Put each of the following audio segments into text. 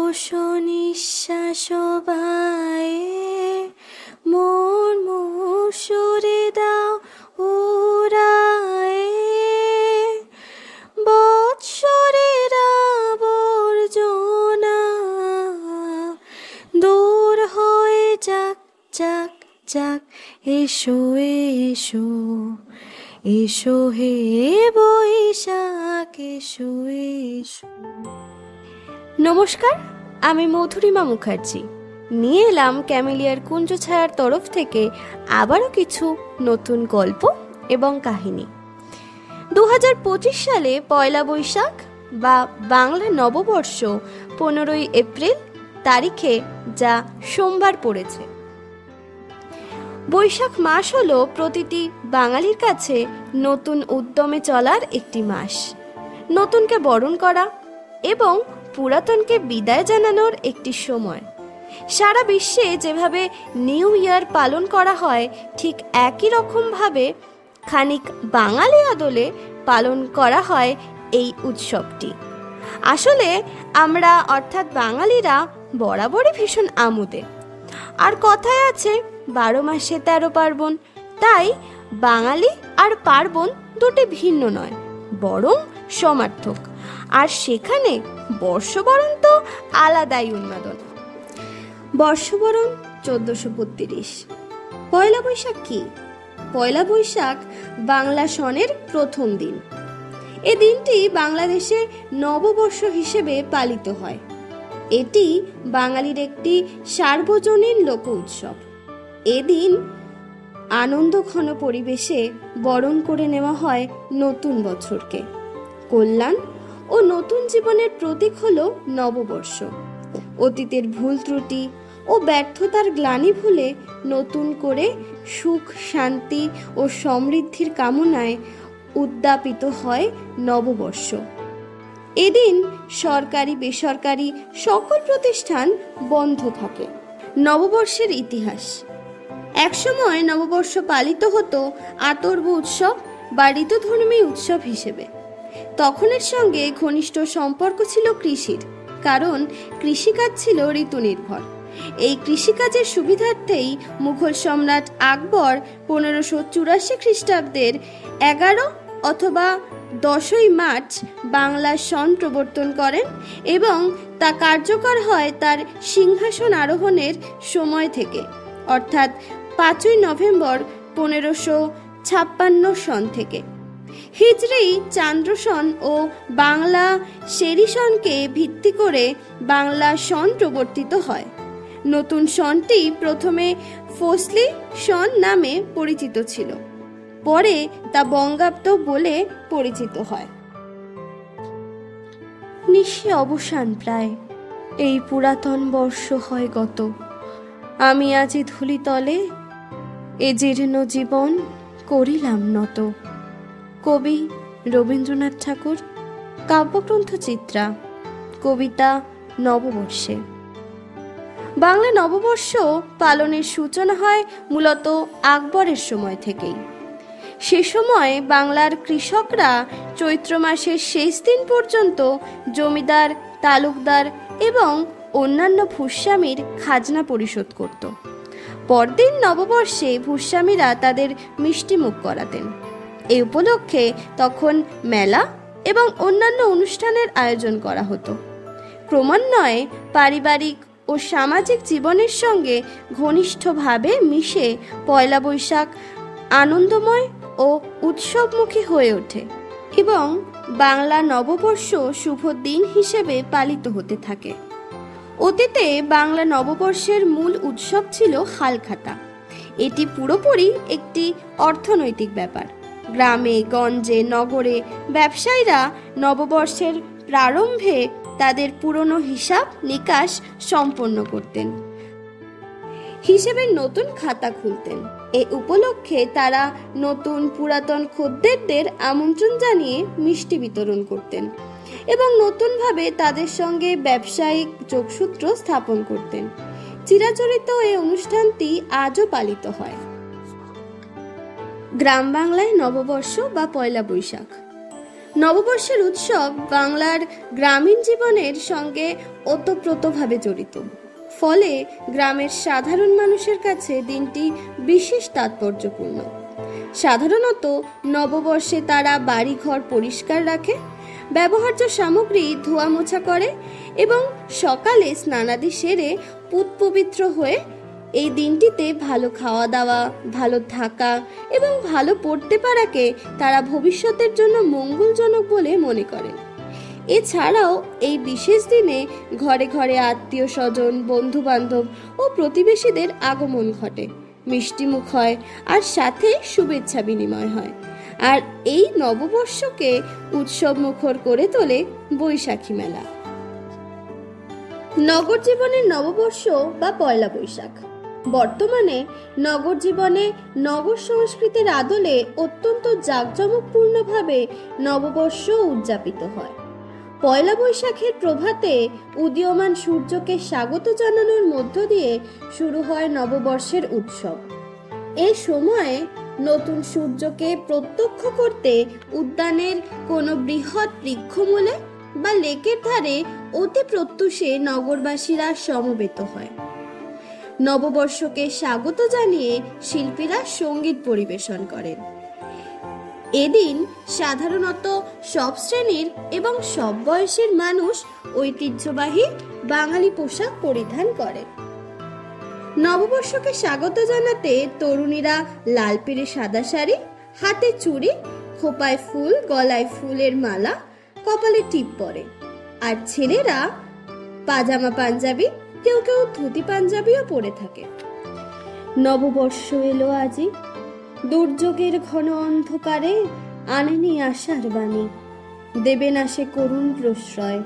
নিঃশ্বাস বায়ে মোর মুসুরে দাও উড়ায়ে, বৎসরের আবর্জনা দূর হয়ে যাক যাক যাক, এসো এসো এসো হে বৈশাখ এসো এসো। নমস্কার, আমি মধুরিমা মুখার্জি নিয়ে এলাম ক্যামেলিয়ার কুঞ্জ ছায়ার তরফ থেকে আবারও কিছু নতুন গল্প এবং কাহিনী। 2025 সালে পয়লা বৈশাখ বা বাংলা নববর্ষ 15ই এপ্রিল তারিখে, যা সোমবার পড়েছে। বৈশাখ মাস হলো প্রতিটি বাঙালির কাছে নতুন উদ্যমে চলার একটি মাস, নতুনকে বরণ করা এবং পুরাতনকে বিদায় জানানোর একটি সময়। সারা বিশ্বে যেভাবে নিউ ইয়ার পালন করা হয়, ঠিক একই রকমভাবে খানিক বাঙালি আদলে পালন করা হয় এই উৎসবটি। আসলে আমরা অর্থাৎ বাঙালিরা বরাবরই ভীষণ আমোদে। আর কথায় আছে 12 মাসে 13 পার্বণ, তাই বাঙালি আর পার্বণ দুটি ভিন্ন নয়, বরং সমার্থক। আর সেখানে বর্ষবরণ তো আলাদাই উন্মাদন। বর্ষবরণ 1432। পয়লা বৈশাখ কি? পয়লা বৈশাখ বাংলা সনের প্রথম দিন। এ দিনটি বাংলাদেশে নববর্ষ হিসেবে পালিত হয়। এটি বাঙালির একটি সার্বজনীন লোক উৎসব। এদিন আনন্দঘন পরিবেশে বরণ করে নেওয়া হয় নতুন বছরকে। কল্যাণ ও নতুন জীবনের প্রতীক হলো নববর্ষ। অতীতের ভুল ত্রুটি ও ব্যর্থতার গ্লানি ভুলে নতুন করে সুখ, শান্তি ও সমৃদ্ধির কামনায় উদ্যাপিত হয় নববর্ষ। এদিন সরকারি বেসরকারি সকল প্রতিষ্ঠান বন্ধ থাকে। নববর্ষের ইতিহাস। একসময় নববর্ষ পালিত হতো আতর্ব উৎসব বা ঋতুধর্মী উৎসব হিসেবে। তখনের সঙ্গে ঘনিষ্ঠ সম্পর্ক ছিল কৃষির, কারণ কৃষিকাজ ছিল ঋতু নির্ভর। এই কৃষিকাজের সুবিধার্থেই মুঘল সম্রাট আকবর 1584 খ্রিস্টাব্দের 11 অথবা 10ই মার্চ বাংলার সন প্রবর্তন করেন এবং তা কার্যকর হয় তার সিংহাসন আরোহণের সময় থেকে, অর্থাৎ 5ই নভেম্বর 1556 সন থেকে। হিজরি চান্দ্র সন ও বাংলা সেরি সনকে ভিত্তি করে বাংলা সন প্রবর্তিত হয়। নতুন সনটি প্রথমে ফসলি সন নামে পরিচিত ছিল, পরে তা বঙ্গাব্দ বলে পরিচিত হয়। নিশি অবসান প্রায়, এই পুরাতন বর্ষ হয় গত। আমি আজি ধূলিতলে এ জীর্ণ জীবন করিলাম নত। কবি রবীন্দ্রনাথ ঠাকুর। কাব্যগ্রন্থ চিত্রা। কবিতা নববর্ষে। বাংলা নববর্ষ পালনের সূচনা হয় মূলত আকবরের সময় থেকেই। সে সময় বাংলার কৃষকরা চৈত্র মাসের শেষ দিন পর্যন্ত জমিদার, তালুকদার এবং অন্যান্য ভূস্বামীর খাজনা পরিশোধ করত। পরদিন নববর্ষে ভূস্বামীরা তাদের মিষ্টিমুখ করাতেন। এই উপলক্ষে তখন মেলা এবং অন্যান্য অনুষ্ঠানের আয়োজন করা হতো। ক্রমান্বয়ে পারিবারিক ও সামাজিক জীবনের সঙ্গে ঘনিষ্ঠভাবে মিশে পয়লা বৈশাখ আনন্দময় ও উৎসবমুখী হয়ে ওঠে এবং বাংলা নববর্ষ শুভ দিন হিসেবে পালিত হতে থাকে। অতীতে বাংলা নববর্ষের মূল উৎসব ছিল হালখাতা। এটি পুরোপুরি একটি অর্থনৈতিক ব্যাপার। গ্রামে, গঞ্জে, নগরে ব্যবসায়ীরা নববর্ষের প্রারম্ভে তাদের পুরনো হিসাব নিকাশ সম্পন্ন করতেন, হিসেবের নতুন খাতা খুলতেন। এ উপলক্ষে তারা নতুন পুরাতন খদ্দেরদের আমন্ত্রণ জানিয়ে মিষ্টি বিতরণ করতেন এবং নতুনভাবে তাদের সঙ্গে ব্যবসায়িক যোগসূত্র স্থাপন করতেন। চিরাচরিত এই অনুষ্ঠানটি আজও পালিত হয়। গ্রাম বাংলায় নববর্ষ বা পয়লা বৈশাখ। নববর্ষের উৎসব বাংলার গ্রামীণ জীবনের সঙ্গে ওতপ্রোতভাবে জড়িত, ফলে গ্রামের সাধারণ মানুষের কাছে দিনটি বিশেষ তাৎপর্যপূর্ণ। সাধারণত নববর্ষে তারা বাড়িঘর পরিষ্কার রাখে, ব্যবহার্য সামগ্রী ধোয়া মোছা করে এবং সকালে স্নানাদি সেরে পুত পবিত্র হয়ে এই দিনটিতে ভালো খাওয়া দাওয়া, ভালো থাকা এবং ভালো পড়তে পারাকে তারা ভবিষ্যতের জন্য মঙ্গলজনক বলে মনে করেন। এছাড়াও এই বিশেষ দিনে ঘরে ঘরে আত্মীয় স্বজন, বন্ধু বান্ধব ও প্রতিবেশীদের আগমন ঘটে, মিষ্টিমুখ হয় আর সাথে শুভেচ্ছা বিনিময় হয়। আর এই নববর্ষকে উৎসব মুখর করে তোলে বৈশাখী মেলা। নগর জীবনের নববর্ষ বা পয়লা বৈশাখ বর্তমানে নগর জীবনে নগর সংস্কৃতির আদলে অত্যন্ত জাঁকজমকপূর্ণভাবে নববর্ষ উদযাপিত হয়। পয়লা বৈশাখের প্রভাতে উদীয়মান সূর্যকে স্বাগত জানানোর মধ্য দিয়ে শুরু হয় নববর্ষের উৎসব। এই সময়ে নতুন সূর্যকে প্রত্যক্ষ করতে উদ্যানের কোনো বৃহৎ বৃক্ষমূলে বা লেকের ধারে অতি প্রত্যুষে নগরবাসীরা সমবেত হয়। নববর্ষকে স্বাগত জানিয়ে শিল্পীরা সঙ্গীত পরিবেশন করেন। এদিন সাধারণত সব শ্রেণীর এবং সব বয়সের মানুষ ঐতিহ্যবাহী বাঙালি পোশাক পরিধান করে। নববর্ষকে স্বাগত জানাতে তরুণীরা লাল পেরে সাদা শাড়ি, হাতে চুড়ি, খোপায় ফুল, গলায় ফুলের মালা, কপালে টিপ পরে। আর ছেলেরা পাজামা পাঞ্জাবি, কেউ কেউ ধুতি পাঞ্জাবিও পরে থাকে। নববর্ষ এলো আজি, দুর্যোগের ঘন অন্ধকারে আনেনি আশার বাণী। দেবে না সে করুণ প্রশ্রয়,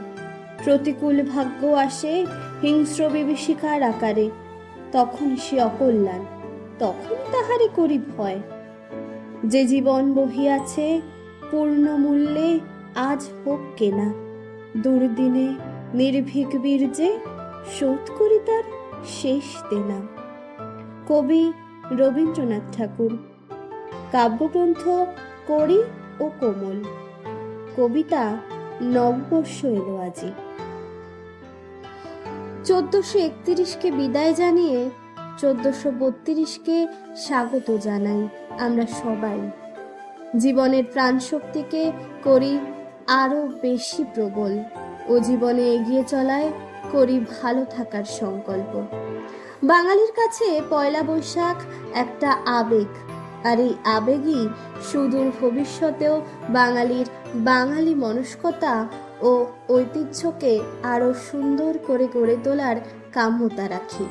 প্রতিকূল ভাগ্য আসে হিংস্র বিভীষিকার আকারে। তখন সে অকল্যাণ, তখন তাহারে করি ভয়। যে জীবন বহিয়াছে পূর্ণ মূল্যে আজ হোক কেনা। দুর্দিনে নির্ভীক বীর্যে শোধ করি তার শেষ দেনা। কবি রবীন্দ্রনাথ ঠাকুর। কাব্যগ্রন্থ করি ও কোমল। কবিতা নববর্ষ এলো আজি। 1431কে বিদায় জানিয়ে 1432কে স্বাগত জানাই আমরা সবাই। জীবনের প্রাণশক্তিকে করি আরো বেশি প্রবল ও জীবনে এগিয়ে চলায় করি ভালো থাকার সংকল্প। বাঙালির কাছে পয়লা বৈশাখ একটা আবেগ, আর এই আবেগই সুদূর ভবিষ্যতেও বাঙালির বাঙালি মনস্কতা ও ঐতিহ্যকে আরো সুন্দর করে গড়ে তোলার কাম্যতা রাখি।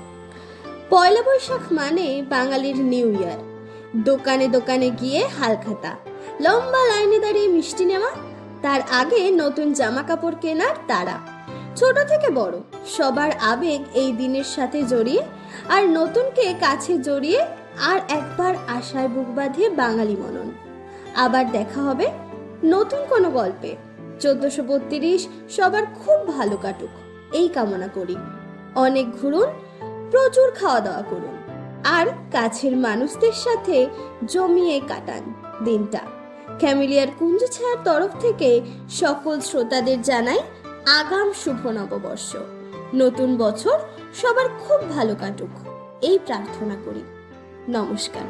পয়লা বৈশাখ মানে বাঙালির নিউ ইয়ার। দোকানে দোকানে গিয়ে হালখাতা, লম্বা লাইনে দাঁড়িয়ে মিষ্টি নেওয়া, তার আগে নতুন জামা কাপড় কেনার তাড়া। ছোট থেকে বড় সবার আবেগ এই দিনের সাথে জড়িয়ে, আর নতুনকে কাছে জড়িয়ে আর একবার আশায় বুক বাঁধে বাঙালি মনন। আবার দেখা হবে নতুন কোনো গল্পে। 1432 সবার খুব ভালো কাটুক এই কামনা করি। অনেক ঘুরুন, প্রচুর খাওয়া দাওয়া করুন, আর কাছের মানুষদের সাথে জমিয়ে কাটান দিনটা। ক্যামেলিয়ার কুঞ্জ ছায়ার তরফ থেকে সকল শ্রোতাদের জানাই আগাম শুভ নববর্ষ। নতুন বছর সবার খুব ভালো কাটুক এই প্রার্থনা করি। নমস্কার।